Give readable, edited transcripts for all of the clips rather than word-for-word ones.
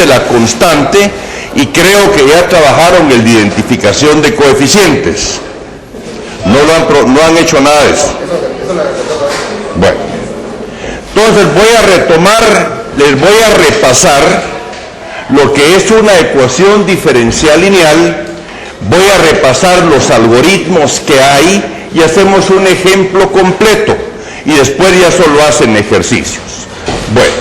de la constante y creo que ya trabajaron el de identificación de coeficientes. No han hecho nada de eso. Bueno, entonces les voy a repasar lo que es una ecuación diferencial lineal. Voy a repasar los algoritmos que hay y hacemos un ejemplo completo y después ya solo hacen ejercicios. Bueno,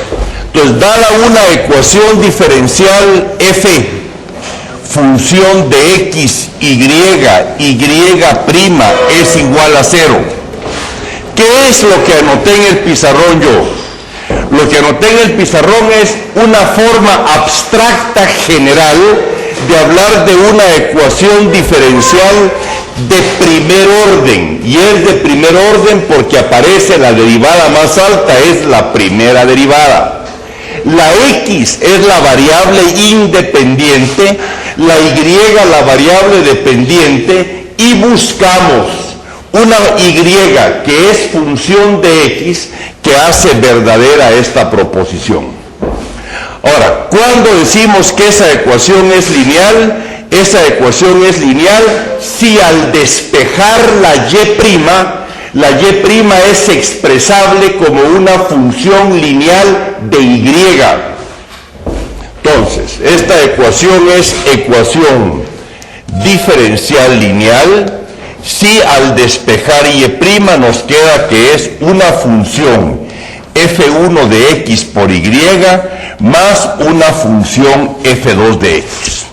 entonces dada una ecuación diferencial f, función de x, y prima es igual a 0. ¿Qué es lo que anoté en el pizarrón yo? Lo que anoté en el pizarrón es una forma abstracta general de hablar de una ecuación diferencial de primer orden, y es de primer orden porque aparece la derivada más alta, es la primera derivada. La x es la variable independiente, la y la variable dependiente, y buscamos una y que es función de x que hace verdadera esta proposición. Ahora, cuando decimos que esa ecuación es lineal si al despejar la y' es expresable como una función lineal de y. Entonces, esta ecuación es ecuación diferencial lineal si al despejar y' nos queda que es una función f1 de x por y más una función f2 de x.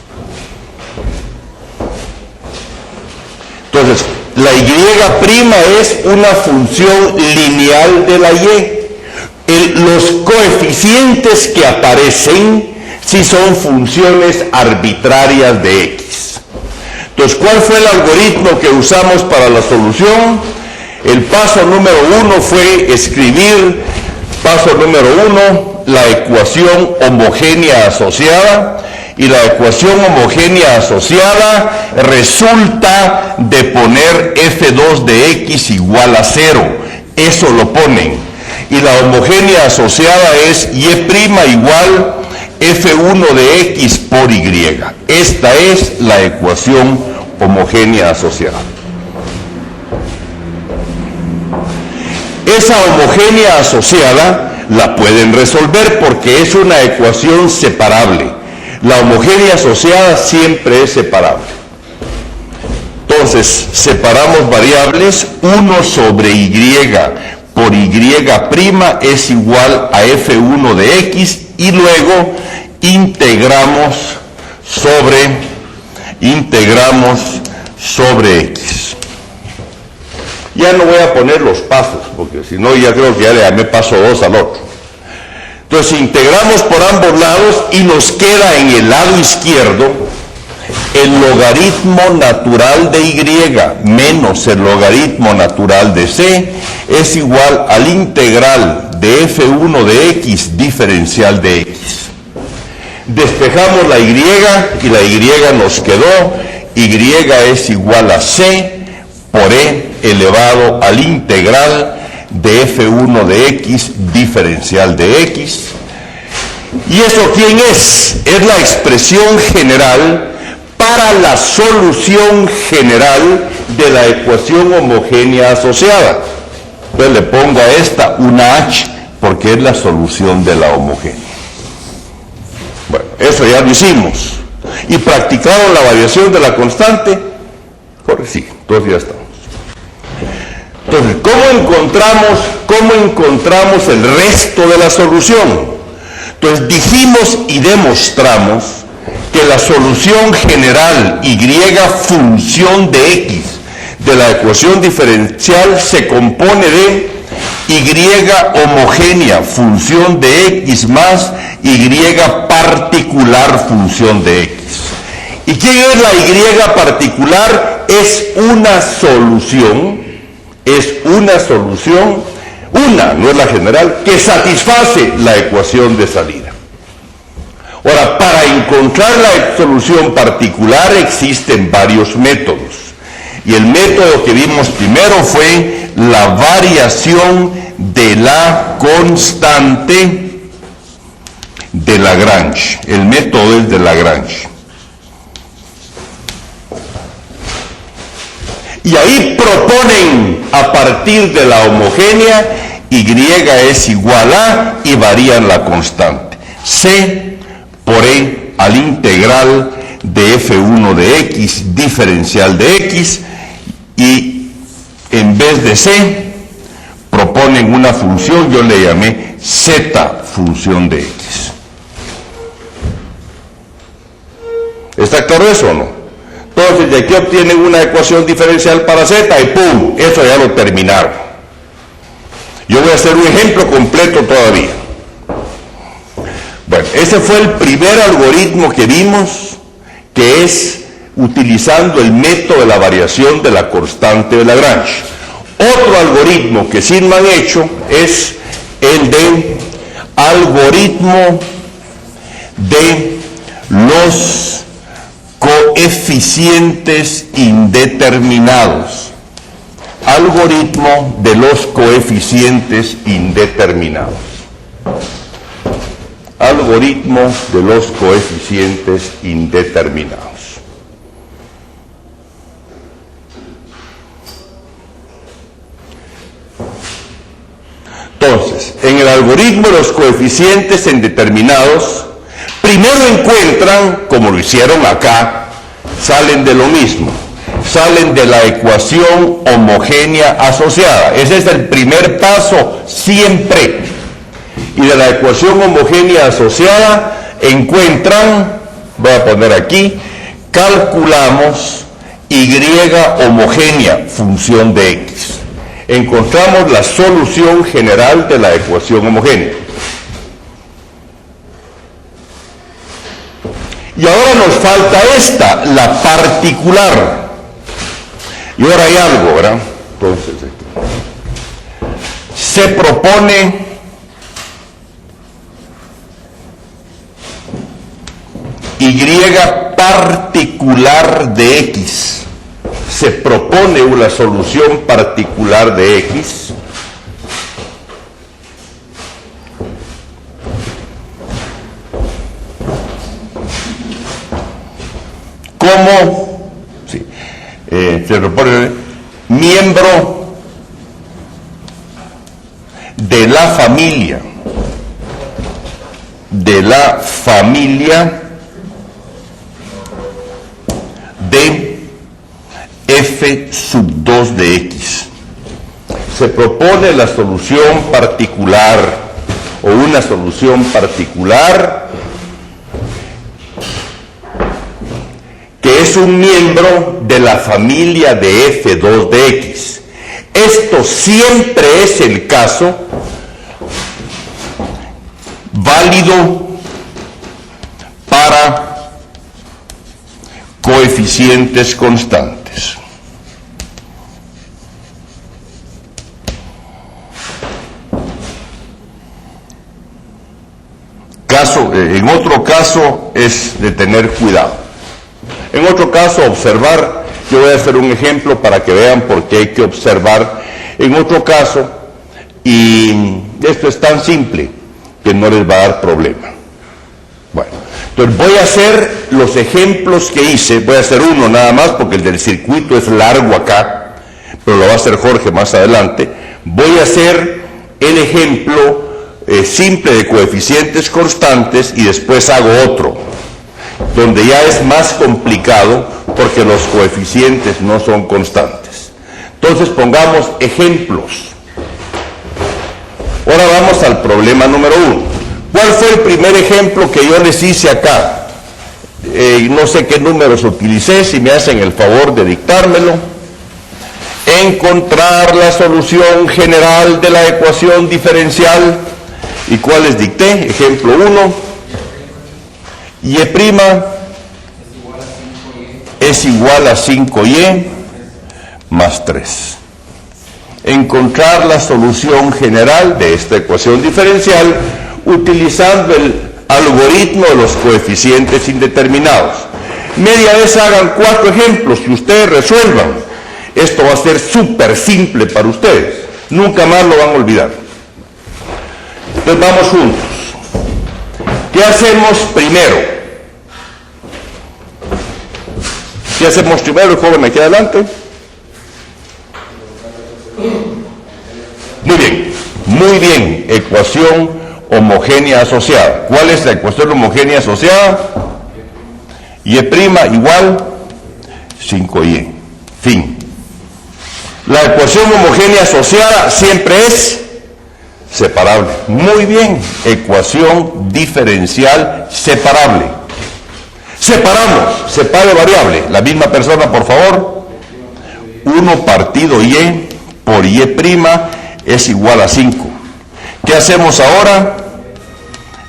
Entonces, la y' es una función lineal de la y. Los coeficientes que aparecen si son funciones arbitrarias de x. Entonces, ¿cuál fue el algoritmo que usamos para la solución? El paso número 1 fue escribir, paso número 1, la ecuación homogénea asociada, y la ecuación homogénea asociada resulta de poner f2 de x igual a 0. Eso lo ponen. Y la homogénea asociada es y' igual f1 de x por y. Esta es la ecuación homogénea asociada. Esa homogénea asociada la pueden resolver porque es una ecuación separable. La homogénea asociada siempre es separable. Entonces, separamos variables. 1 sobre y por y' es igual a f1 de x, y luego integramos sobre x. Ya no voy a poner los pasos, porque si no ya creo que ya le llamé paso 2 al otro. Entonces integramos por ambos lados y nos queda en el lado izquierdo el logaritmo natural de y menos el logaritmo natural de c es igual al integral de f1 de x diferencial de x. Despejamos la y la y nos quedó, y es igual a c por e elevado al integral de f1 de x diferencial de x. ¿Y eso quién es? Es la expresión general para la solución general de la ecuación homogénea asociada. Entonces le pongo a esta una h porque es la solución de la homogénea. Bueno, eso ya lo hicimos. ¿Y practicaron la variación de la constante? Sí, entonces ya estamos. Entonces, ¿cómo encontramos el resto de la solución? Entonces, dijimos y demostramos que la solución general y función de x de la ecuación diferencial se compone de y homogénea función de x más y particular función de x. ¿Y quién es la y particular? Es una solución, no es la general, que satisface la ecuación de salida. Ahora, para encontrar la solución particular existen varios métodos. Y el método que vimos primero fue la variación de la constante de Lagrange. El método es de Lagrange. Y ahí proponen a partir de la homogénea, Y es igual a, y varían la constante. C por E al integral de F1 de X, diferencial de X, y en vez de C, proponen una función, yo le llamé Z función de X. ¿Está claro eso o no? Entonces, de aquí obtienen una ecuación diferencial para Z y ¡pum! Eso ya lo terminaron. Yo voy a hacer un ejemplo completo todavía. Bueno, ese fue el primer algoritmo que vimos, que es utilizando el método de la variación de la constante de Lagrange. Otro algoritmo que sí me han hecho es el de algoritmo de los coeficientes indeterminados. Algoritmo de los coeficientes indeterminados. Algoritmo de los coeficientes indeterminados. Entonces, en el algoritmo de los coeficientes indeterminados, primero encuentran, como lo hicieron acá, salen de lo mismo, salen de la ecuación homogénea asociada. Ese es el primer paso siempre. Y de la ecuación homogénea asociada encuentran, voy a poner aquí, calculamos Y homogénea, función de X. Encontramos la solución general de la ecuación homogénea. Y ahora nos falta esta, la particular. Y ahora hay algo, ¿verdad? Entonces, se propone Y particular de X. Se propone una solución particular de X como se propone miembro de la familia de F sub 2 de X. Se propone la solución particular o una solución particular que es un miembro de la familia de F2 de X. Esto siempre es el caso válido para coeficientes constantes. En otro caso es de tener cuidado. En otro caso, observar. Yo voy a hacer un ejemplo para que vean por qué hay que observar. En otro caso, y esto es tan simple que no les va a dar problema. Bueno, entonces voy a hacer los ejemplos que hice. Voy a hacer uno nada más porque el del circuito es largo acá, pero lo va a hacer Jorge más adelante. Voy a hacer el ejemplo simple de coeficientes constantes y después hago otro, donde ya es más complicado porque los coeficientes no son constantes. Entonces pongamos ejemplos. Ahora vamos al problema número 1. ¿Cuál fue el primer ejemplo que yo les hice acá? No sé qué números utilicé, si me hacen el favor de dictármelo. Encontrar la solución general de la ecuación diferencial. ¿Y cuáles dicté? Ejemplo 1. Y E' es igual a 5y más 3. Encontrar la solución general de esta ecuación diferencial utilizando el algoritmo de los coeficientes indeterminados. Media vez hagan 4 ejemplos y ustedes resuelvan. Esto va a ser súper simple para ustedes. Nunca más lo van a olvidar. Entonces vamos juntos. ¿Qué hacemos primero? ¿Qué hacemos primero, el joven aquí adelante? Muy bien, ecuación homogénea asociada. ¿Cuál es la ecuación homogénea asociada? Y' igual 5y. Fin. La ecuación homogénea asociada siempre es separable. Muy bien, ecuación diferencial separable. Separamos, separe variable. La misma persona, por favor. 1 partido y por y' es igual a 5. ¿Qué hacemos ahora?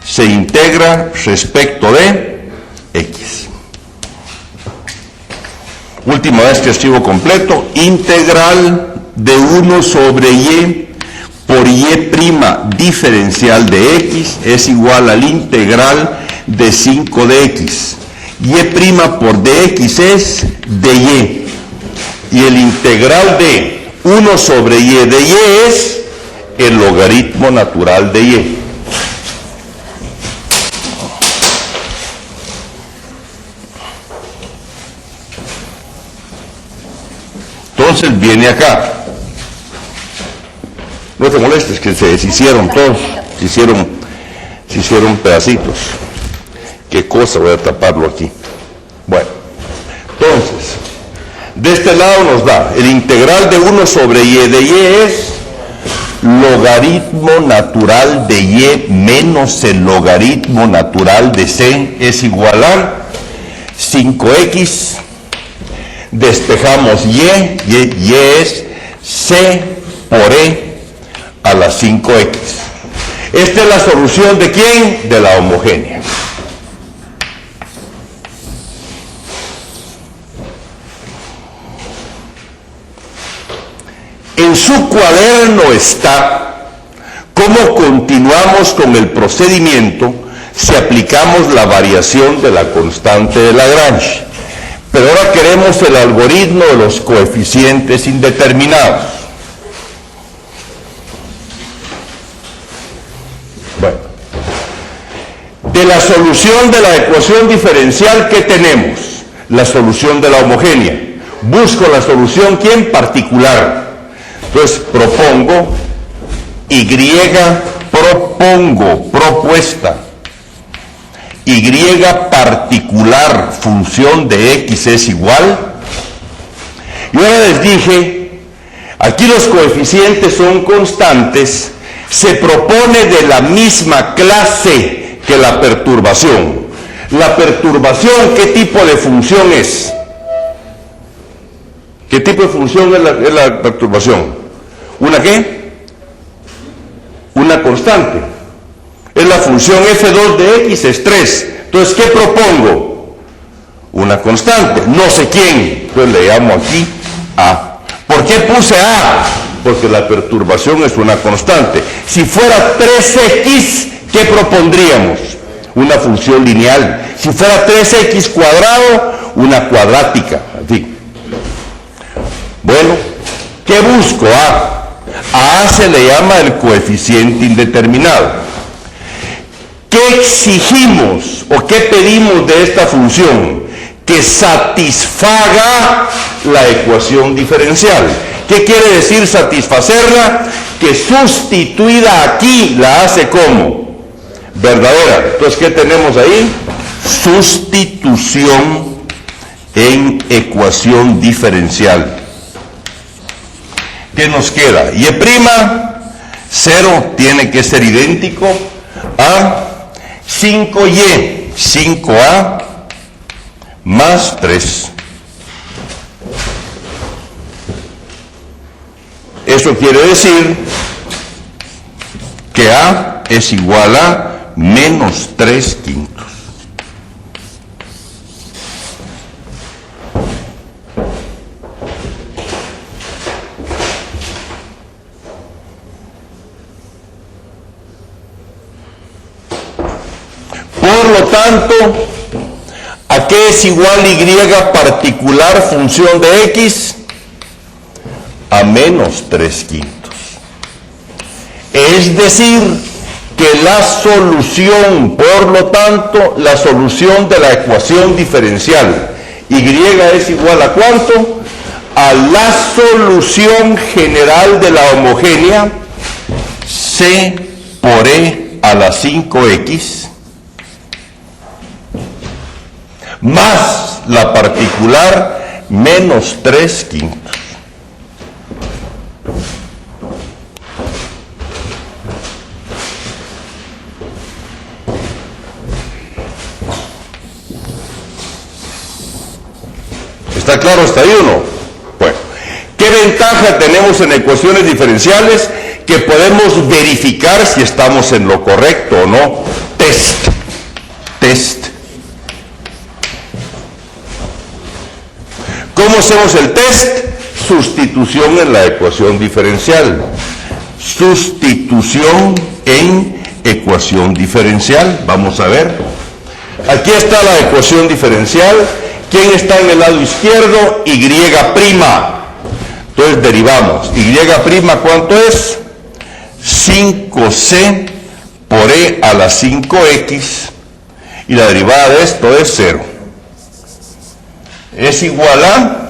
Se integra respecto de x. Última vez que escribo completo, integral de 1 sobre y por y' diferencial de x es igual al integral de 5 de x. Y' por dx es dy. Y el integral de 1 sobre y de y es el logaritmo natural de y. Entonces viene acá. No te molestes que se deshicieron todos, se hicieron pedacitos. ¿Qué cosa? Voy a taparlo aquí. Bueno, entonces, de este lado nos da el integral de 1 sobre y de y es logaritmo natural de y menos el logaritmo natural de c es igual a 5x. Despejamos y es c por e a la 5x. Esta es la solución ¿de quién? De la homogénea. En su cuaderno está cómo continuamos con el procedimiento si aplicamos la variación de la constante de Lagrange. Pero ahora queremos el algoritmo de los coeficientes indeterminados. Bueno, de la solución de la ecuación diferencial, ¿qué tenemos? La solución de la homogénea. Busco la solución, ¿quién? Particular. Entonces propongo, propuesta, y particular, función de x es igual. Y ahora les dije, aquí los coeficientes son constantes, se propone de la misma clase que la perturbación. La perturbación, ¿qué tipo de función es? ¿Qué tipo de función es la perturbación? ¿Una qué? Una constante. Es la función f2 de x, es 3. Entonces, ¿qué propongo? Una constante. No sé quién. Entonces le llamo aquí a. ¿Por qué puse a? Porque la perturbación es una constante. Si fuera 3x, ¿qué propondríamos? Una función lineal. Si fuera 3x cuadrado, una cuadrática. Así. Bueno, ¿qué busco? A se le llama el coeficiente indeterminado. ¿Qué exigimos o qué pedimos de esta función? Que satisfaga la ecuación diferencial. ¿Qué quiere decir satisfacerla? Que sustituida aquí la hace como verdadera. Entonces, ¿qué tenemos ahí? Sustitución en ecuación diferencial. ¿Qué nos queda? Y' 0 tiene que ser idéntico a 5y, 5a más 3. Eso quiere decir que a es igual a menos 3/5. Por lo tanto, ¿a qué es igual y particular función de x? A menos 3/5. Es decir, que la solución, por lo tanto, la solución de la ecuación diferencial y es igual a ¿cuánto? A la solución general de la homogénea C por E a la 5X más la particular menos 3/5. ¿Está claro hasta ahí o no? Bueno, ¿qué ventaja tenemos en ecuaciones diferenciales? Que podemos verificar si estamos en lo correcto o no. Test. ¿Cómo hacemos el test? Sustitución en la ecuación diferencial. Sustitución en ecuación diferencial. Vamos a ver. Aquí está la ecuación diferencial. ¿Quién está en el lado izquierdo? Y'. Entonces derivamos. Y', ¿cuánto es? 5C por E a la 5X. Y la derivada de esto es 0. Es igual a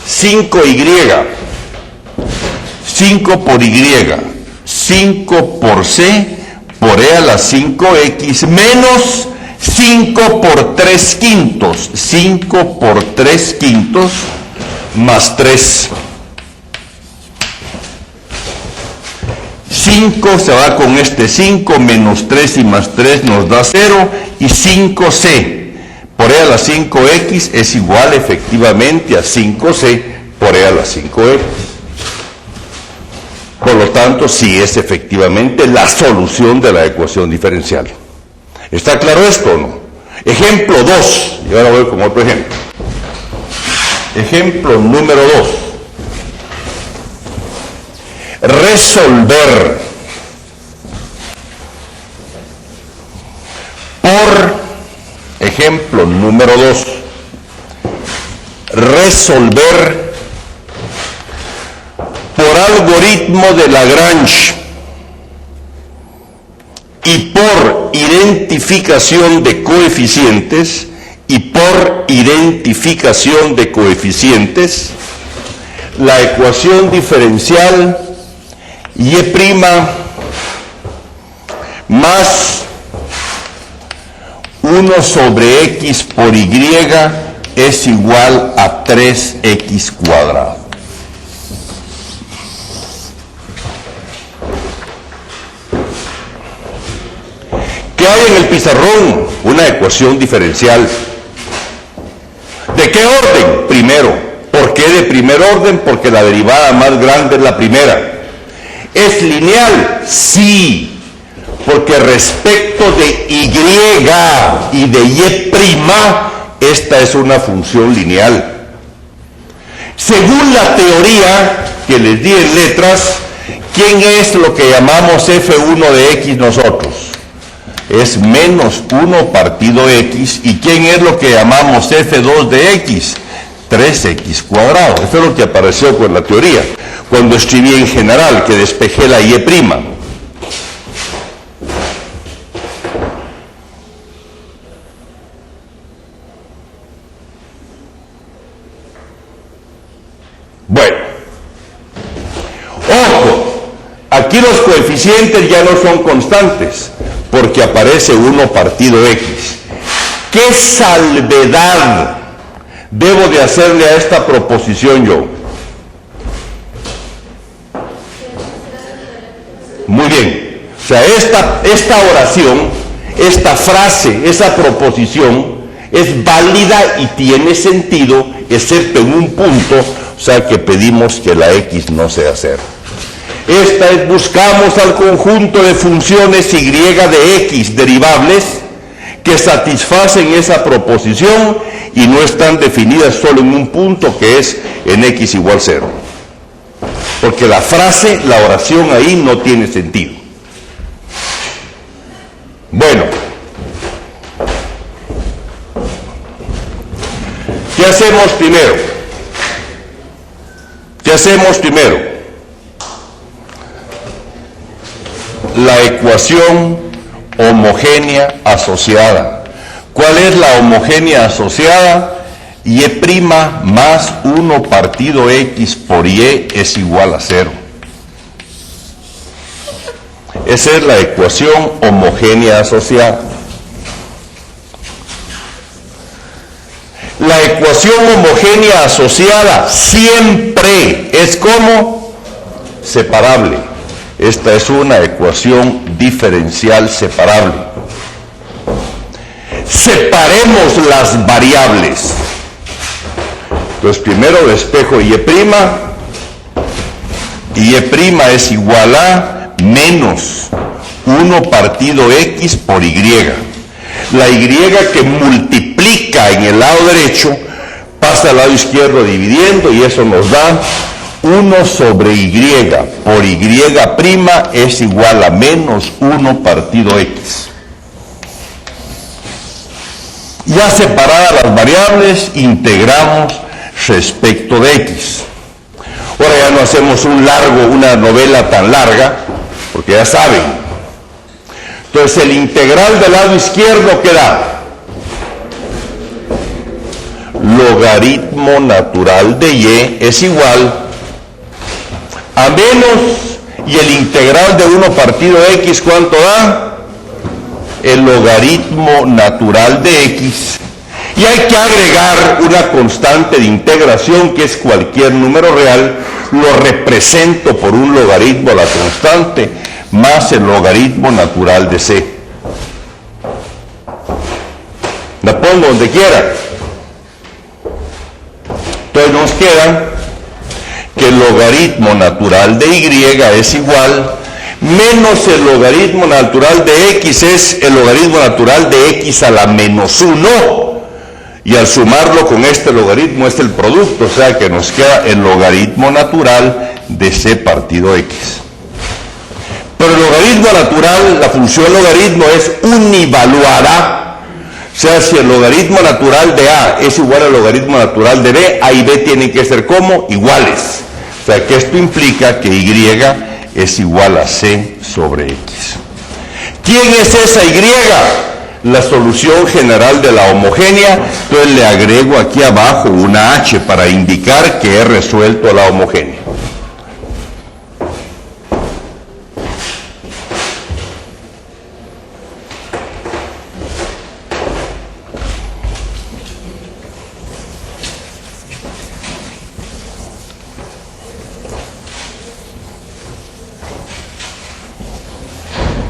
5Y. 5 por Y. 5 por C por E a la 5X menos 5 por 3/5. 5 por 3/5 más 3. 5 se va con este 5, menos 3 y más 3 nos da 0, y 5C por E a la 5X es igual efectivamente a 5C por E a la 5X. Por lo tanto, sí es efectivamente la solución de la ecuación diferencial. ¿Está claro esto o no? Ejemplo 2, y ahora voy con otro ejemplo. Ejemplo número 2. Resolver por ejemplo número 2. Resolver por algoritmo de Lagrange y por identificación de coeficientes la ecuación diferencial y' más 1 sobre x por y es igual a 3x cuadrado. ¿Qué hay en el pizarrón? Una ecuación diferencial. ¿De qué orden? Primero. ¿Por qué de primer orden? Porque la derivada más grande es la primera. ¿Es lineal? Sí, porque respecto de y de y', esta es una función lineal. Según la teoría que les di en letras, ¿quién es lo que llamamos f1 de x nosotros? Es menos 1 partido x. ¿Y quién es lo que llamamos f2 de x? 3x cuadrado. Eso es lo que apareció con la teoría. Cuando escribí en general, que despejé la y'. Bueno. Ojo, aquí los coeficientes ya no son constantes, porque aparece 1 partido x. ¿Qué salvedad debo de hacerle a esta proposición yo? Muy bien. O sea, esta oración, esta frase, esa proposición es válida y tiene sentido, excepto en un punto, o sea, que pedimos que la x no sea 0. Esta es, buscamos al conjunto de funciones y de x derivables que satisfacen esa proposición y no están definidas solo en un punto, que es en x igual 0. Porque la frase, la oración ahí no tiene sentido. Bueno, ¿qué hacemos primero? la ecuación homogénea asociada. ¿Cuál es la homogénea asociada? Y' más 1 partido X por Y es igual a 0. Esa es la ecuación homogénea asociada. La ecuación homogénea asociada siempre es como separable. Esta es una ecuación diferencial separable. Separemos las variables. Entonces primero despejo Y'. Y' es igual a menos 1 partido X por Y. La Y que multiplica en el lado derecho pasa al lado izquierdo dividiendo y eso nos da 1 sobre Y por Y' es igual a menos 1 partido X. Ya separadas las variables, integramos respecto de X. Ahora ya no hacemos una novela tan larga, porque ya saben. Entonces el integral del lado izquierdo queda logaritmo natural de Y es igual a menos, y el integral de 1 partido X, ¿cuánto da? El logaritmo natural de X. Y hay que agregar una constante de integración que es cualquier número real, lo represento por un logaritmo a la constante más el logaritmo natural de C. La pongo donde quiera. Entonces nos queda que el logaritmo natural de Y es igual menos el logaritmo natural de X es el logaritmo natural de X a la menos 1. Y al sumarlo con este logaritmo es el producto, o sea que nos queda el logaritmo natural de C partido X. Pero el logaritmo natural, la función logaritmo es univaluada, o sea, si el logaritmo natural de A es igual al logaritmo natural de B, A y B tienen que ser como iguales. O sea que esto implica que Y es igual a C sobre X. ¿Quién es esa Y? La solución general de la homogénea. Entonces le agrego aquí abajo una H para indicar que he resuelto la homogénea.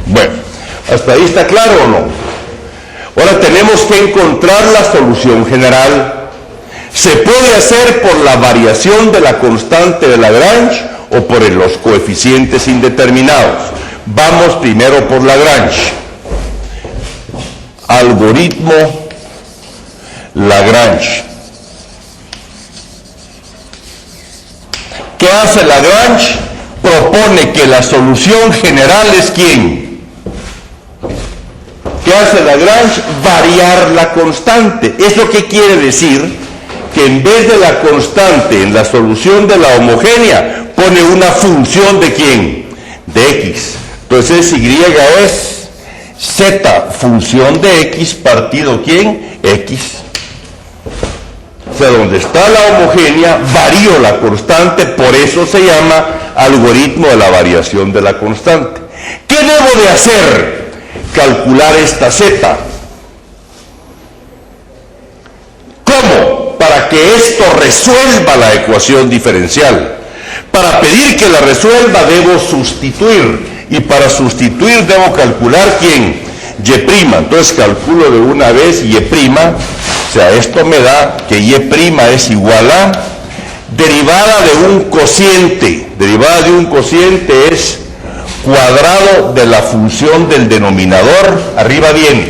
Bueno, ¿hasta ahí está claro o no? Ahora tenemos que encontrar la solución general. Se puede hacer por la variación de la constante de Lagrange o por los coeficientes indeterminados. Vamos primero por Lagrange. Algoritmo Lagrange. ¿Qué hace Lagrange? Propone que la solución general es ¿quién? ¿Qué hace Lagrange? Variar la constante. ¿Eso qué quiere decir? Que en vez de la constante en la solución de la homogénea, pone una función de ¿quién? De X. Entonces Y es Z, función de X partido ¿quién? X. O sea, donde está la homogénea, varío la constante, por eso se llama algoritmo de la variación de la constante. ¿Qué debo de hacer? Calcular esta Z. ¿Cómo? Para que esto resuelva la ecuación diferencial. Para pedir que la resuelva debo sustituir. Y para sustituir debo calcular ¿quién? Y'. Entonces calculo de una vez Y'. O sea, esto me da que Y' es igual a derivada de un cociente. Derivada de un cociente es cuadrado de la función del denominador, arriba viene,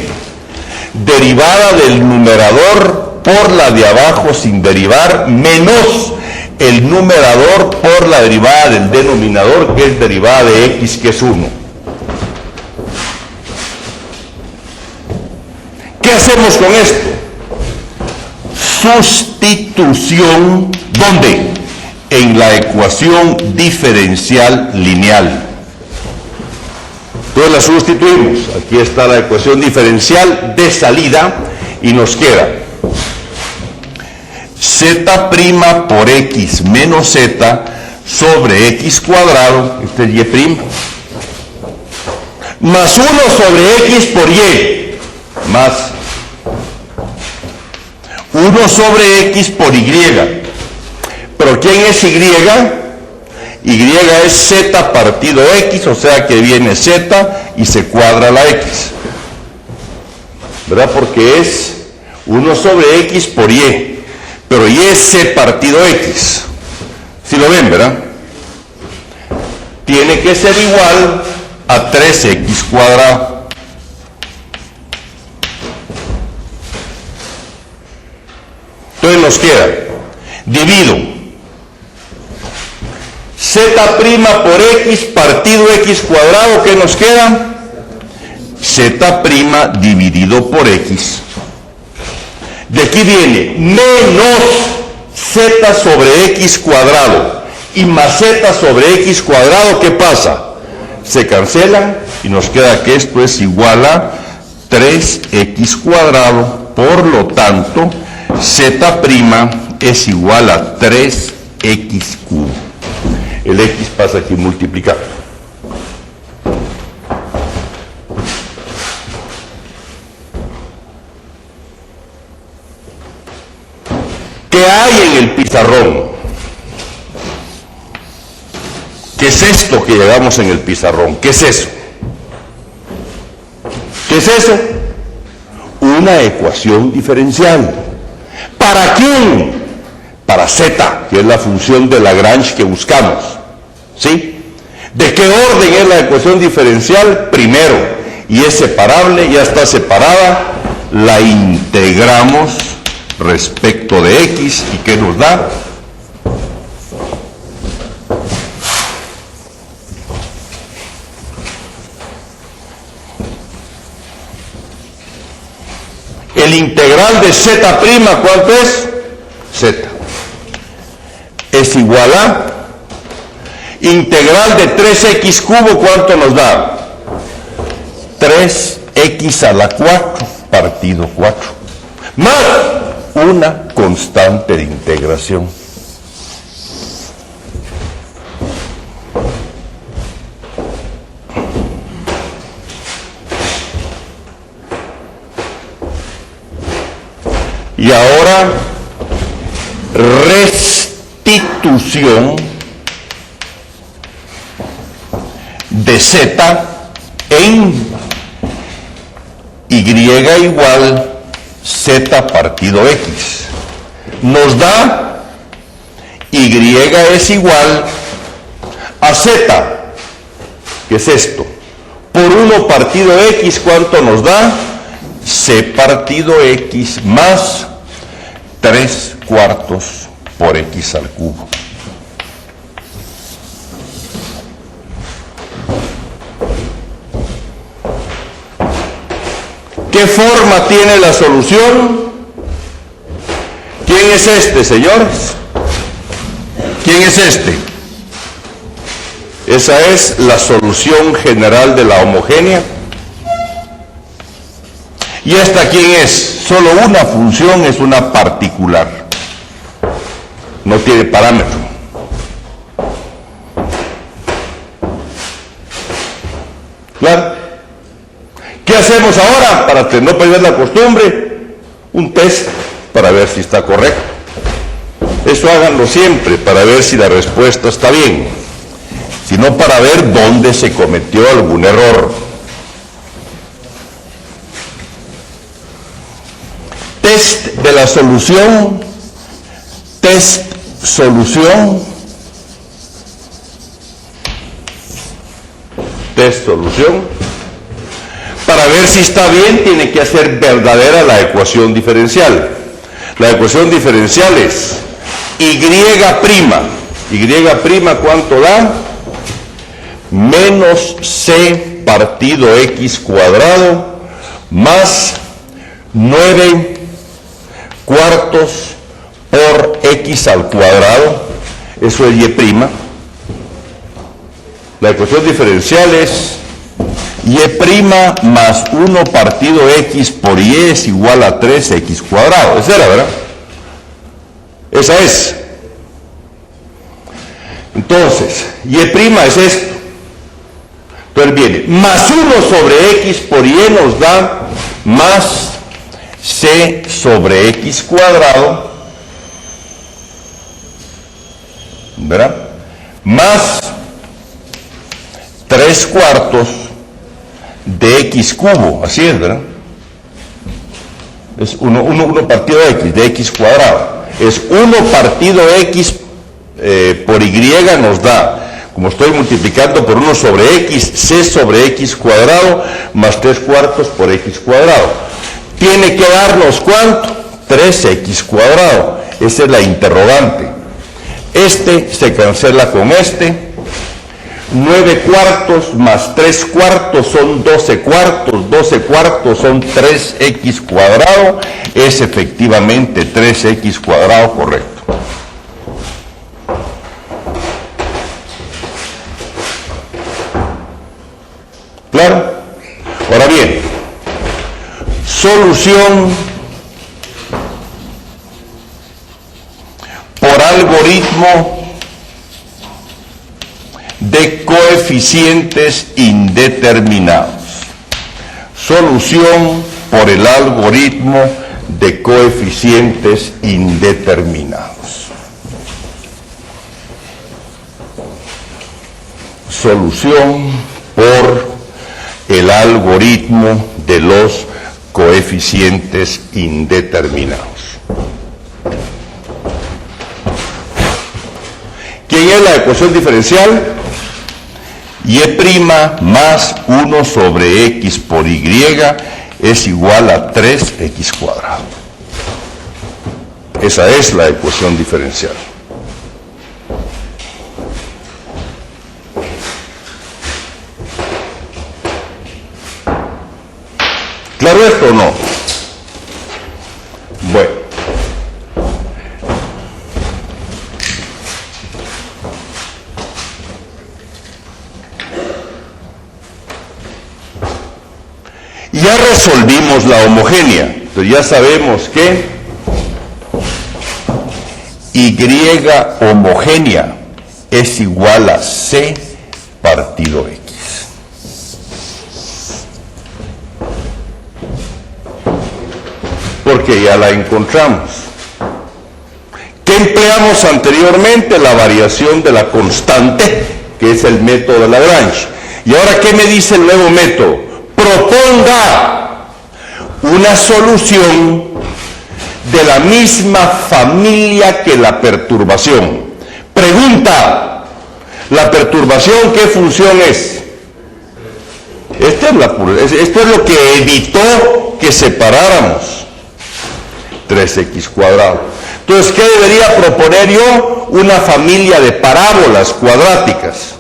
derivada del numerador por la de abajo sin derivar, menos el numerador por la derivada del denominador, que es derivada de X, que es 1. ¿Qué hacemos con esto? Sustitución, ¿dónde? En la ecuación diferencial lineal. Entonces la sustituimos. Aquí está la ecuación diferencial de salida y nos queda z' por x menos z sobre x cuadrado, este es y', más 1 sobre x por y, más 1 sobre x por y. ¿Pero quién es y? Y es z partido x, o sea que viene z y se cuadra la x, ¿verdad? Porque es 1 sobre x por y, pero y es c partido x. Si lo ven, ¿verdad? Tiene que ser igual a 3x cuadrado. Entonces nos queda, divido z' por x partido x cuadrado, ¿qué nos queda? Z' dividido por x. De aquí viene menos z sobre x cuadrado y más z sobre x cuadrado, ¿qué pasa? Se cancelan y nos queda que esto es igual a 3x cuadrado, por lo tanto z' es igual a 3x cubo. El x pasa aquí multiplicado. ¿Qué hay en el pizarrón? ¿Qué es esto que llevamos en el pizarrón? ¿Qué es eso? ¿Qué es eso? Una ecuación diferencial. ¿Para quién? Para z, que es la función de Lagrange que buscamos. ¿Sí? ¿De qué orden es la ecuación diferencial? Primero, y es separable, ya está separada, la integramos respecto de x, ¿y qué nos da? El integral de z', ¿cuánto es? Z. Es igual a integral de 3x cubo, ¿cuánto nos da? 3x a la 4 partido 4. Más una constante de integración. Y ahora, restitución de z en y igual z partido x. Nos da y es igual a z, que es esto, por 1 partido x, ¿cuánto nos da? C partido x más 3/4 por x al cubo. ¿Qué forma tiene la solución? ¿Quién es este, señores? ¿Quién es este? Esa es la solución general de la homogénea. ¿Y esta quién es? Solo una función, es una particular. No tiene parámetro. ¿Claro? ¿Qué hacemos ahora para no perder la costumbre? Un test para ver si está correcto. Eso háganlo siempre para ver si la respuesta está bien, sino para ver dónde se cometió algún error. Test de la solución, test solución, test solución. Para ver si está bien, tiene que hacer verdadera la ecuación diferencial. La ecuación diferencial es y'. Y' ¿cuánto da? Menos c partido x cuadrado más 9/4 por x al cuadrado. Eso es y'. La ecuación diferencial es y' más 1 partido x por y es igual a 3x cuadrado. Esa era, ¿verdad? Esa es. Entonces, y' es esto. Entonces viene, más 1 sobre x por y nos da más c sobre x cuadrado, ¿verdad? Más 3/4 de x cubo, así es, ¿verdad? Es 1 partido de x, de x cuadrado. Es 1 partido x por y nos da, como estoy multiplicando por 1 sobre x, c sobre x cuadrado más 3/4 por x cuadrado. Tiene que darnos ¿cuánto? 3x cuadrado. Esa es la interrogante. Este se cancela con este. 9/4 más 3/4 son 12/4. 12/4 son 3x cuadrado. Es efectivamente 3x cuadrado, correcto. ¿Claro? Ahora bien, solución por algoritmo de coeficientes indeterminados. Solución por el algoritmo de coeficientes indeterminados. Solución por el algoritmo de los coeficientes indeterminados. ¿Quién es la ecuación diferencial? Y' más 1 sobre x por y es igual a 3x cuadrado. Esa es la ecuación diferencial. ¿Claro esto o no? Bueno. Ya resolvimos la homogénea. Entonces ya sabemos que y homogénea es igual a c partido x. Porque ya la encontramos. ¿Qué empleamos anteriormente? La variación de la constante, que es el método de Lagrange. ¿Y ahora qué me dice el nuevo método? Proponga una solución de la misma familia que la perturbación. Pregunta, ¿la perturbación qué función es? Esto es lo que evitó que separáramos. 3x cuadrado. Entonces, ¿qué debería proponer yo? Una familia de parábolas cuadráticas.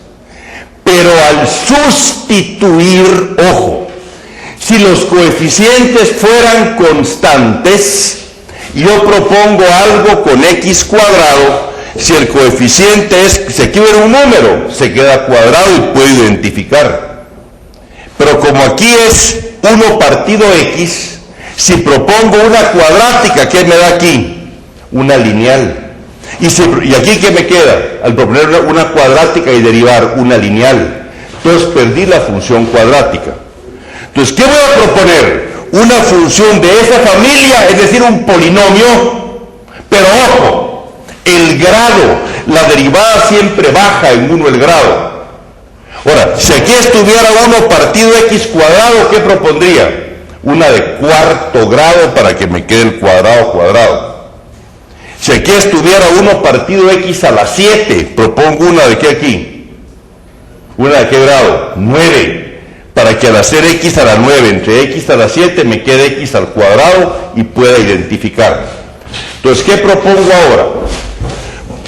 Pero al sustituir, ojo, si los coeficientes fueran constantes, yo propongo algo con x cuadrado. Si el coeficiente se quiere un número, se queda cuadrado y puedo identificar. Pero como aquí es 1 partido x, si propongo una cuadrática, ¿qué me da aquí? Una lineal. Y aquí, ¿qué me queda? Al proponer una cuadrática y derivar una lineal. Entonces perdí la función cuadrática. Entonces, ¿qué voy a proponer? Una función de esa familia, es decir, un polinomio, pero ojo, el grado, la derivada siempre baja en 1 el grado. Ahora, si aquí estuviera 1 partido x cuadrado, ¿qué propondría? Una de 4º grado para que me quede el cuadrado cuadrado. Si aquí estuviera 1 partido x a la 7, propongo una de qué aquí. ¿Una de qué grado? 9. Para que al hacer x a la 9 entre x a la 7 me quede x al cuadrado y pueda identificar. Entonces, ¿qué propongo ahora?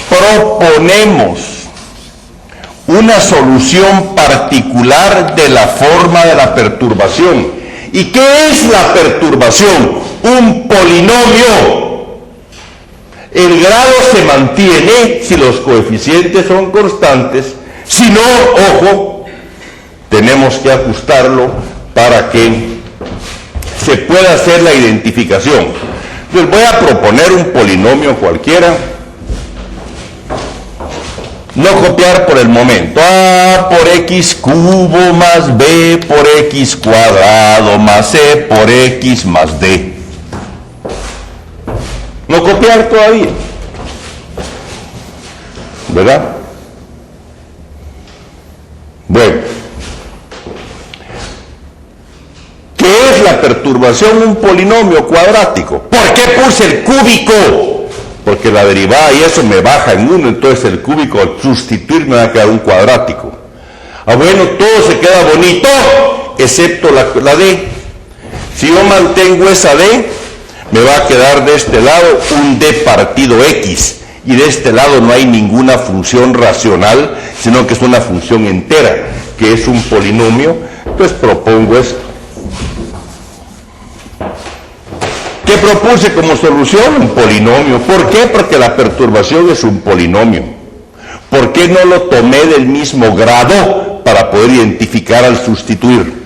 Proponemos una solución particular de la forma de la perturbación. ¿Y qué es la perturbación? Un polinomio. El grado se mantiene si los coeficientes son constantes. Si no, ojo, tenemos que ajustarlo para que se pueda hacer la identificación. Les voy a proponer un polinomio cualquiera. No copiar por el momento. A por x cubo más b por x cuadrado más c por x más d. No copiar todavía. ¿Verdad? Bueno. ¿Qué es la perturbación? Un polinomio cuadrático. ¿Por qué puse el cúbico? Porque la derivada y eso me baja en 1, entonces el cúbico al sustituir me va a quedar un cuadrático. Bueno, todo se queda bonito, excepto la d. Si yo mantengo esa d, me va a quedar de este lado un d partido x, y de este lado no hay ninguna función racional, sino que es una función entera, que es un polinomio. Entonces propongo esto. ¿Qué propuse como solución? Un polinomio. ¿Por qué? Porque la perturbación es un polinomio. ¿Por qué no lo tomé del mismo grado para poder identificar al sustituir?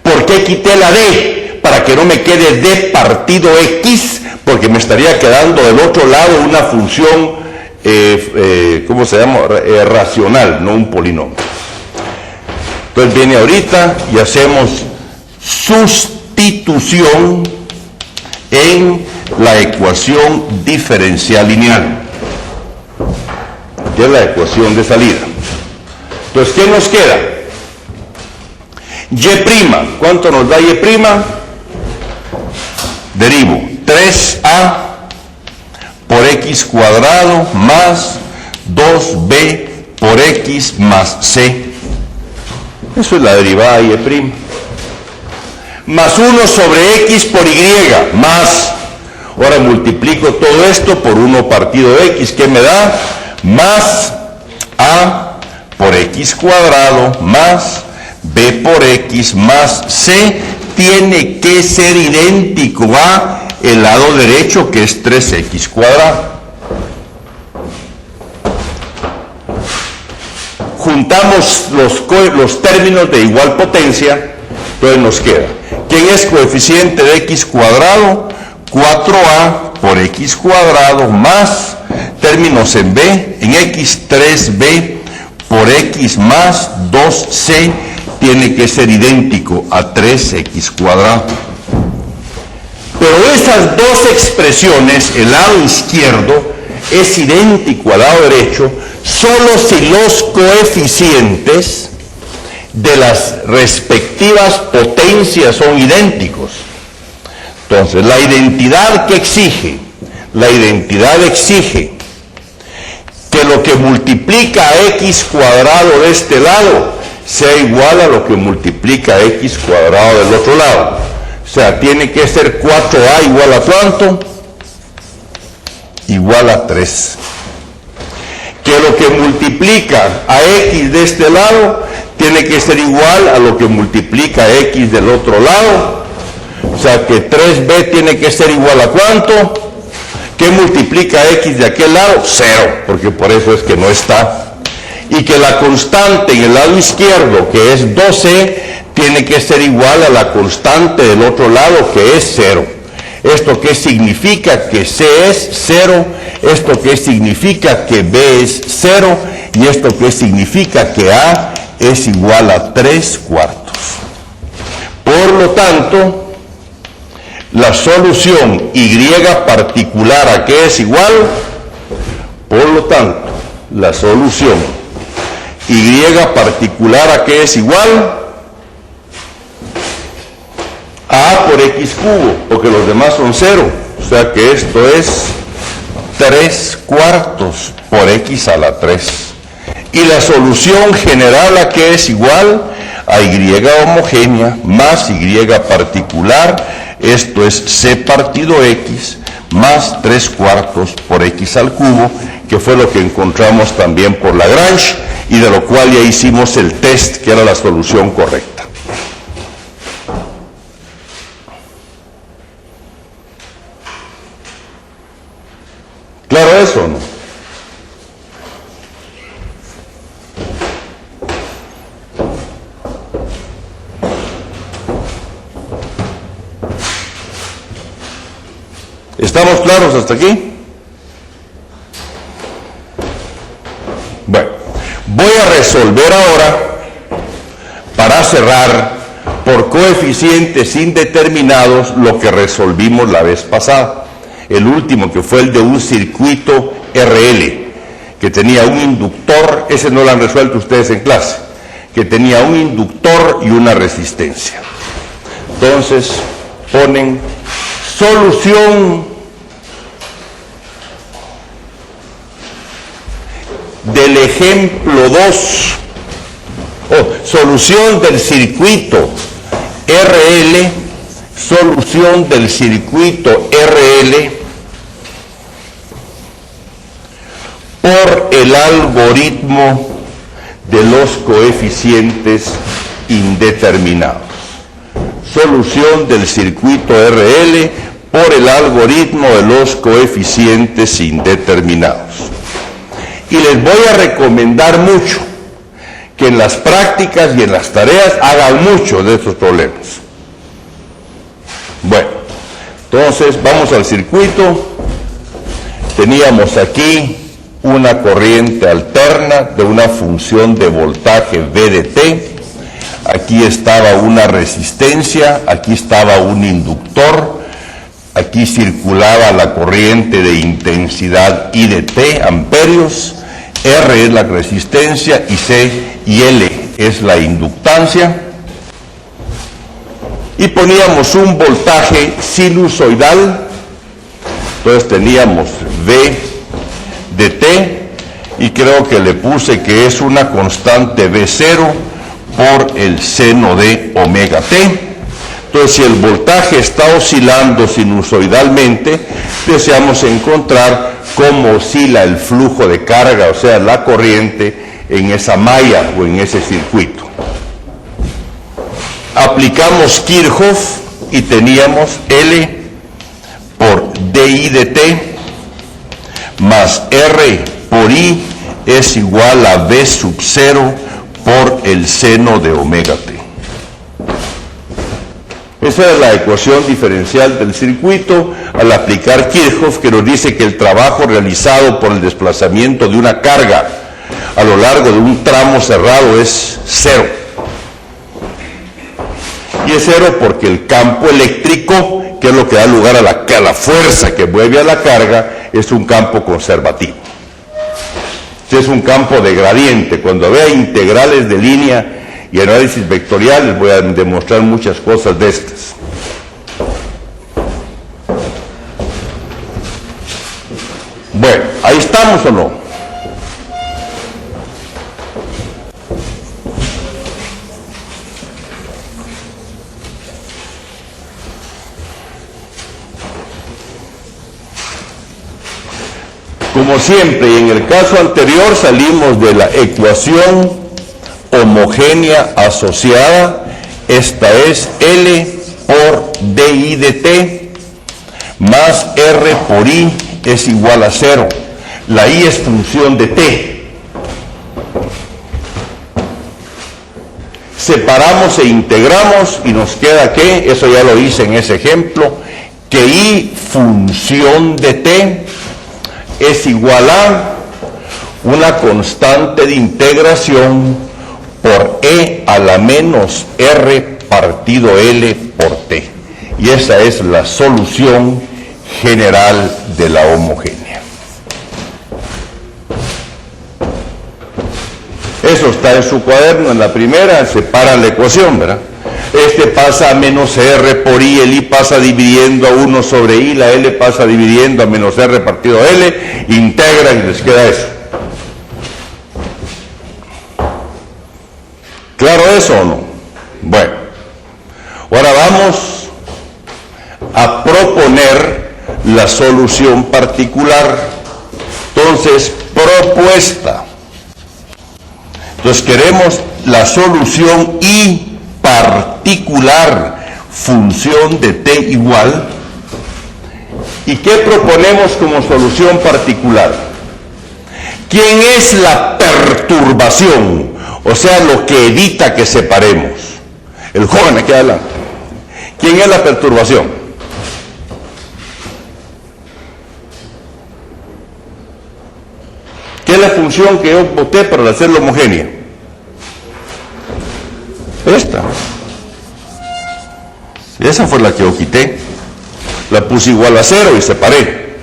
¿Por qué quité la d? Para que no me quede d partido x, porque me estaría quedando del otro lado una función, ¿cómo se llama? Racional, no un polinomio. Entonces viene ahorita y hacemos sustitución en la ecuación diferencial lineal, que es la ecuación de salida. Entonces, ¿qué nos queda? Y', ¿cuánto nos da Y'? Derivo 3a por x cuadrado más 2b por x más c. Eso es la derivada de Y'. Más 1 sobre x por y, más, ahora multiplico todo esto por 1 partido x, ¿qué me da? Más a por x cuadrado más b por x más c, tiene que ser idéntico a el lado derecho, que es 3x cuadrado. Juntamos los términos de igual potencia, entonces nos queda, ¿quién es coeficiente de x cuadrado? 4a por x cuadrado más, términos en b, en x 3b por x más 2c, tiene que ser idéntico a 3x cuadrado. Pero esas dos expresiones, el lado izquierdo es idéntico al lado derecho, solo si los coeficientes de las respectivas potencias son idénticos. Entonces, la identidad que exige, la identidad exige que lo que multiplica a x cuadrado de este lado sea igual a lo que multiplica a x cuadrado del otro lado. O sea, tiene que ser 4a igual a ¿cuánto? Igual a 3. Que lo que multiplica a x de este lado tiene que ser igual a lo que multiplica a x del otro lado. O sea que 3b tiene que ser igual a ¿cuánto? ¿Qué multiplica a x de aquel lado? 0, porque por eso es que no está. Y que la constante en el lado izquierdo, que es 12, tiene que ser igual a la constante del otro lado, que es 0. ¿Esto qué significa? Que c es 0. ¿Esto qué significa? Que b es 0. ¿Y esto qué significa? Que a es igual a 3/4. Por lo tanto, la solución y particular a qué es igual, por lo tanto, la solución y particular a qué es igual, a por x cubo, porque los demás son 0, o sea que esto es 3/4 por x a la 3. Y la solución general a qué es igual, a y homogénea más y particular, esto es c partido x más 3/4 por x al cubo, que fue lo que encontramos también por Lagrange, y de lo cual ya hicimos el test, que era la solución correcta. ¿Claro eso o no? ¿Estamos claros hasta aquí? Bueno, voy a resolver ahora, para cerrar, por coeficientes indeterminados lo que resolvimos la vez pasada. El último, que fue el de un circuito RL, que tenía un inductor, ese no lo han resuelto ustedes en clase, que tenía un inductor y una resistencia. Entonces, ponen solución del ejemplo 2, solución del circuito RL, solución del circuito RL por el algoritmo de los coeficientes indeterminados. Solución del circuito RL por el algoritmo de los coeficientes indeterminados. Y les voy a recomendar mucho que en las prácticas y en las tareas hagan mucho de estos problemas. Bueno, entonces vamos al circuito. Teníamos aquí una corriente alterna de una función de voltaje V de T. Aquí estaba una resistencia, aquí estaba un inductor, aquí circulaba la corriente de intensidad I de T, amperios, R es la resistencia y C y L es la inductancia. Y poníamos un voltaje sinusoidal, entonces teníamos V de T, y creo que le puse que es una constante V0 por el seno de omega T. Entonces, si el voltaje está oscilando sinusoidalmente, deseamos encontrar cómo oscila el flujo de carga, o sea, la corriente en esa malla o en ese circuito. Aplicamos Kirchhoff y teníamos L por dI de T más R por I es igual a V sub 0 por el seno de omega T. Esa es la ecuación diferencial del circuito al aplicar Kirchhoff, que nos dice que el trabajo realizado por el desplazamiento de una carga a lo largo de un tramo cerrado es cero. Y es cero porque el campo eléctrico, que es lo que da lugar a la fuerza que mueve a la carga, es un campo conservativo. Es un campo de gradiente. Cuando vea integrales de línea y análisis vectorial, les voy a demostrar muchas cosas de estas. Bueno, ¿ahí estamos o no? Como siempre, y en el caso anterior salimos de la ecuación homogénea asociada. Esta es L por dI de T más R por I es igual a 0. La I es función de T. Separamos e integramos y nos queda que, eso ya lo hice en ese ejemplo, que I función de T es igual a una constante de integración por E a la menos R partido L por T. Y esa es la solución general de la homogénea. Eso está en su cuaderno, en la primera, separa la ecuación, ¿verdad? Este pasa a menos R por I, el I pasa dividiendo a 1 sobre I, la L pasa dividiendo a menos R partido L, integran y les queda eso. ¿Claro eso o no? Bueno, ahora vamos a proponer la solución particular. Entonces, propuesta. Entonces queremos la solución I particular, función de T igual. ¿Y qué proponemos como solución particular? ¿Quién es la perturbación? O sea, lo que evita que separemos. El joven aquí adelante. ¿Quién es la perturbación? función que yo voté para hacerla homogénea? Esta. Esa fue la que yo quité. La puse igual a 0 y separé.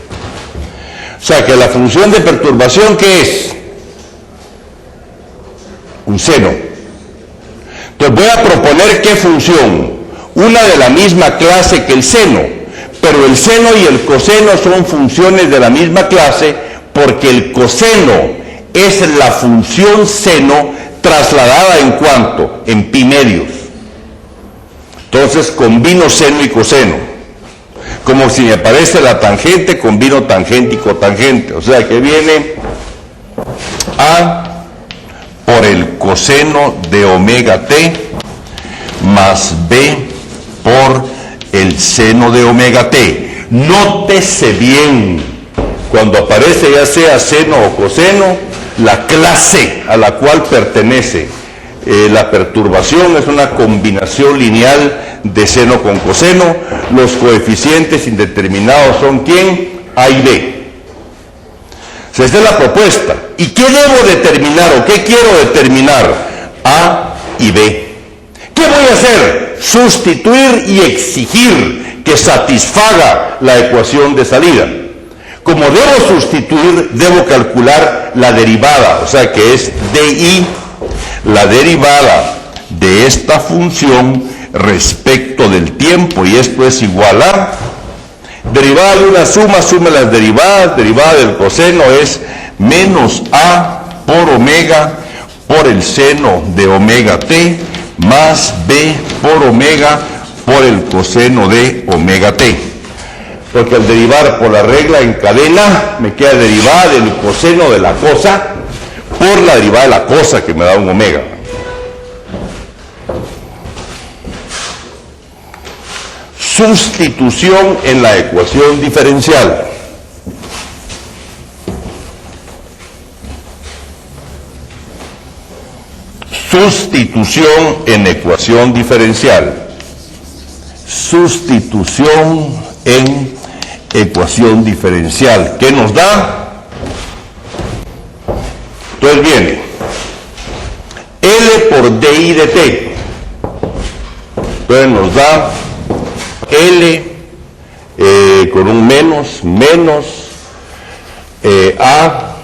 O sea que la función de perturbación, ¿qué es? Un seno. Entonces voy a proponer qué función. Una de la misma clase que el seno, pero el seno y el coseno son funciones de la misma clase porque el coseno es la función seno trasladada en cuánto, en pi medios. Entonces combino seno y coseno. Como si me aparece la tangente, combino tangente y cotangente. O sea que viene A por el coseno de omega t más B por el seno de omega t. Nótese bien, cuando aparece ya sea seno o coseno, la clase a la cual pertenece la perturbación es una combinación lineal de seno con coseno. Los coeficientes indeterminados son ¿quién? A y B. Esa es la propuesta. ¿Y qué debo determinar o qué quiero determinar? A y B. ¿Qué voy a hacer? Sustituir y exigir que satisfaga la ecuación de salida. Como debo sustituir, debo calcular la derivada, o sea que es DI, la derivada de esta función respecto del tiempo, y esto es igual a derivada de una suma, sume las derivadas, derivada del coseno es menos A por omega por el seno de omega t más B por omega por el coseno de omega t. Porque al derivar por la regla en cadena me queda derivada del coseno de la cosa por la derivada de la cosa que me da un omega. Sustitución en la ecuación diferencial. Sustitución en ecuación diferencial. Sustitución en ecuación diferencial. ¿Qué nos da? Entonces viene L por DI de T. Entonces nos da L con un menos A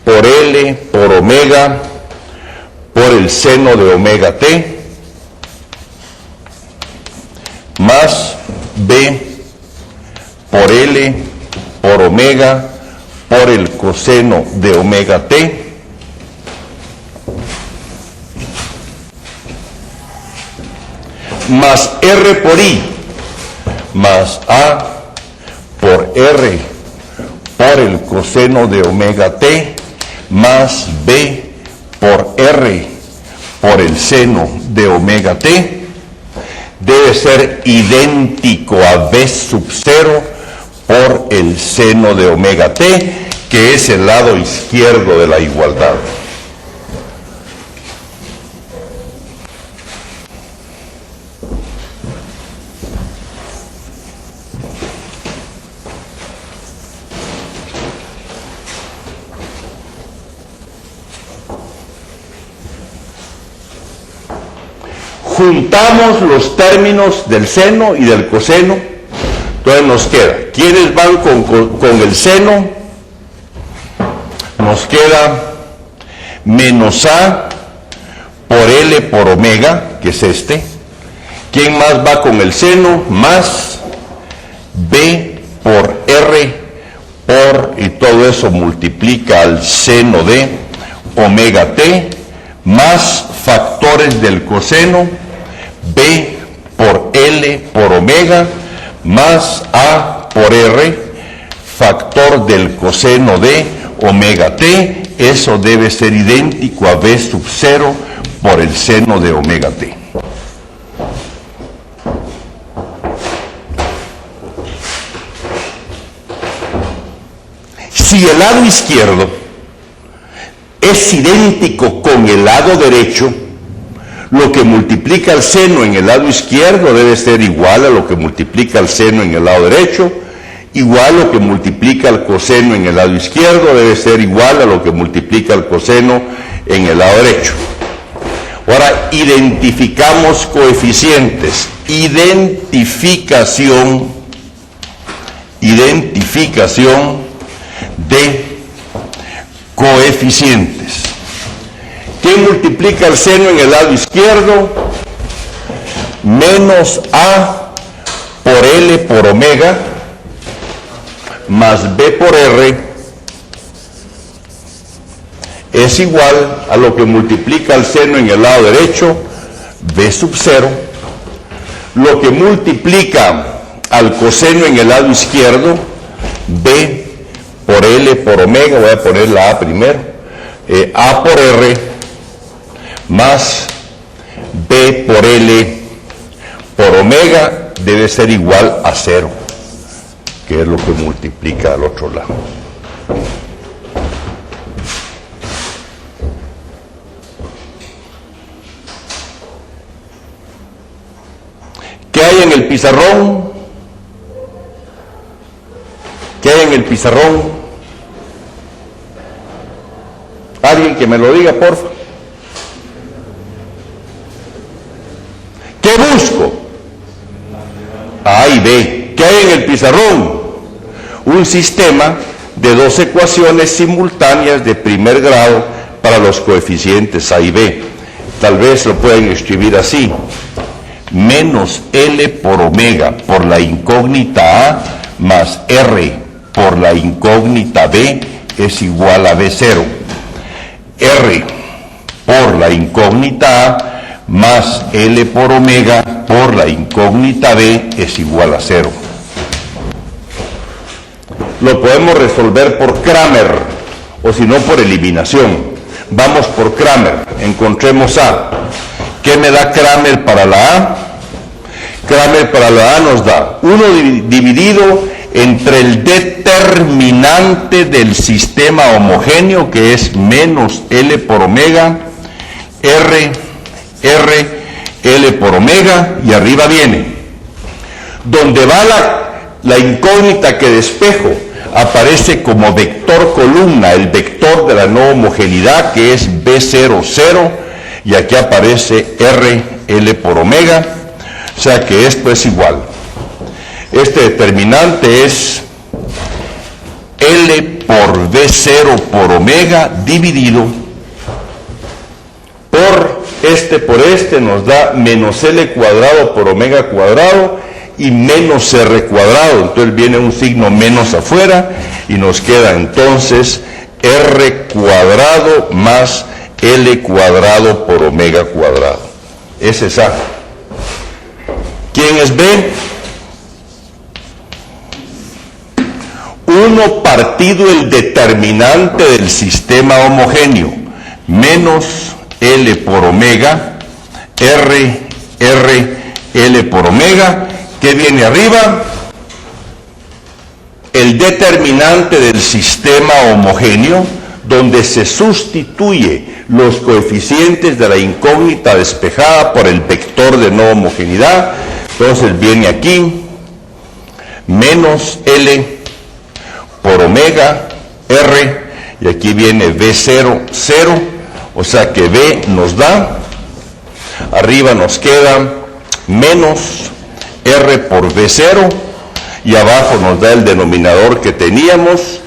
por L por omega por el seno de omega t más B por L por omega por el coseno de omega t más R por I más A por R por el coseno de omega t más B por R por el seno de omega t debe ser idéntico a B sub 0 por el seno de omega t, que es el lado izquierdo de la igualdad. Juntamos los términos del seno y del coseno, entonces nos queda, ¿quiénes van con el seno? Nos queda menos A por L por omega, que es este. ¿Quién más va con el seno? Más B por R por, y todo eso multiplica al seno de omega t, más factores del coseno, B por L por omega, más A por R, factor del coseno de omega t, eso debe ser idéntico a B sub 0 por el seno de omega t. Si el lado izquierdo es idéntico con el lado derecho, lo que multiplica el seno en el lado izquierdo debe ser igual a lo que multiplica el seno en el lado derecho, igual lo que multiplica el coseno en el lado izquierdo debe ser igual a lo que multiplica el coseno en el lado derecho. Ahora, identificamos coeficientes. Identificación de coeficientes. ¿Qué multiplica el seno en el lado izquierdo? Menos A por L por omega más B por R es igual a lo que multiplica el seno en el lado derecho, B sub 0, lo que multiplica al coseno en el lado izquierdo, B por L por omega, voy a poner la A primero, A por R más B por L por omega debe ser igual a 0, que es lo que multiplica al otro lado. ¿Qué hay en el pizarrón? ¿Qué hay en el pizarrón? Alguien que me lo diga, por favor. ¿Qué busco? A y B. ¿Qué hay en el pizarrón? Un sistema de dos ecuaciones simultáneas de primer grado para los coeficientes A y B. Tal vez lo pueden escribir así. Menos L por omega por la incógnita A más R por la incógnita B es igual a B0. R por la incógnita A más L por omega por la incógnita B es igual a 0. Lo podemos resolver por Kramer, o si no por eliminación. Vamos por Kramer, encontremos A. ¿Qué me da Kramer para la A? Kramer para la A nos da 1 dividido entre el determinante del sistema homogéneo, que es menos L por omega, L por omega, y arriba viene. Donde va la incógnita que despejo, aparece como vector columna, el vector de la no homogeneidad, que es B0, 0, y aquí aparece L por omega, o sea que esto es igual. Este determinante es L por B0 por omega dividido por este nos da menos L cuadrado por omega cuadrado y menos R cuadrado. Entonces viene un signo menos afuera y nos queda entonces R cuadrado más L cuadrado por omega cuadrado. Ese es A. ¿Quién es B? 1 partido el determinante del sistema homogéneo, menos L por omega, L por omega. ¿Qué viene arriba? El determinante del sistema homogéneo, donde se sustituye los coeficientes de la incógnita despejada por el vector de no homogeneidad. Entonces viene aquí menos L por omega, R, y aquí viene B0, 0, o sea que B nos da, arriba nos queda menos R por B0, y abajo nos da el denominador que teníamos,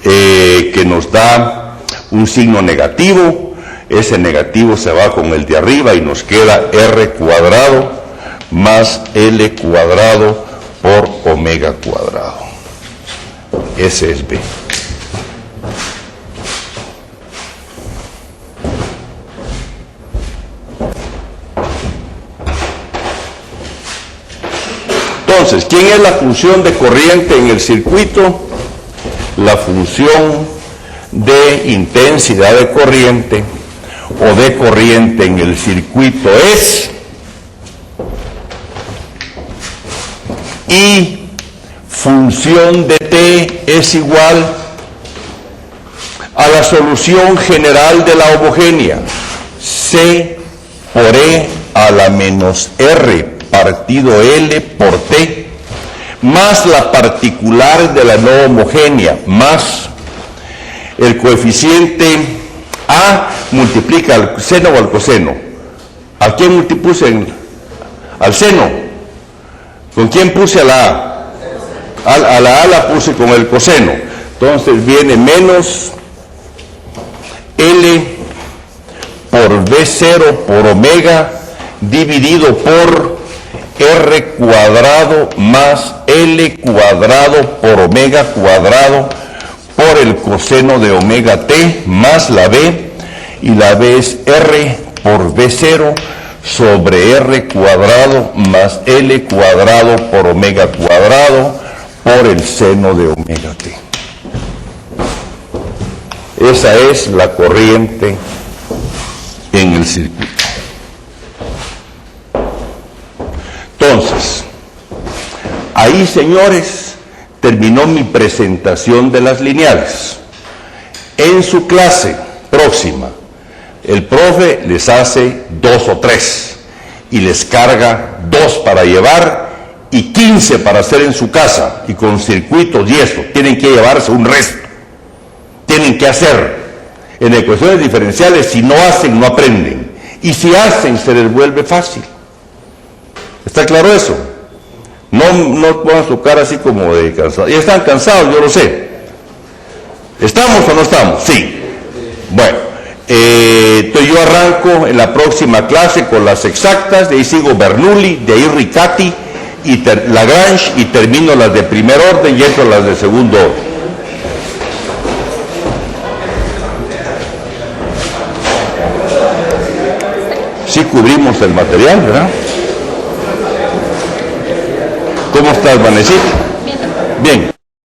que nos da un signo negativo. Ese negativo se va con el de arriba y nos queda R cuadrado más L cuadrado por omega cuadrado. Ese es B. Entonces, ¿quién es la función de corriente en el circuito? La función de intensidad de corriente o de corriente en el circuito es I función de T es igual a la solución general de la homogénea, C por E a la menos R partido L por T, más la particular de la no homogénea, más el coeficiente A multiplica al seno o al coseno. ¿A quién multipuse? Al seno. ¿Con quién puse a la A? A la A la puse con el coseno. Entonces viene menos L por B0 por omega dividido por R cuadrado más L cuadrado por omega cuadrado por el coseno de omega t más la B, y la B es R por B0 sobre R cuadrado más L cuadrado por omega cuadrado por el seno de omega t. Esa es la corriente en el circuito. Entonces, ahí, señores, terminó mi presentación de las lineales. En su clase próxima, el profe les hace 2 o 3 y les carga 2 para llevar y 15 para hacer en su casa, y con circuitos y eso, tienen que llevarse un resto. Tienen que hacer. En ecuaciones diferenciales, si no hacen, no aprenden. Y si hacen, se les vuelve fácil. ¿Está claro eso? No pongan su cara así como de cansado. Ya están cansados, yo lo sé. ¿Estamos o no estamos? Sí. Bueno, entonces yo arranco en la próxima clase con las exactas, de ahí sigo Bernoulli, de ahí Riccati y Lagrange, y termino las de primer orden y entro las de segundo orden. Sí cubrimos el material, ¿verdad? ¿Cómo estás, Vanesita? Bien. Bien.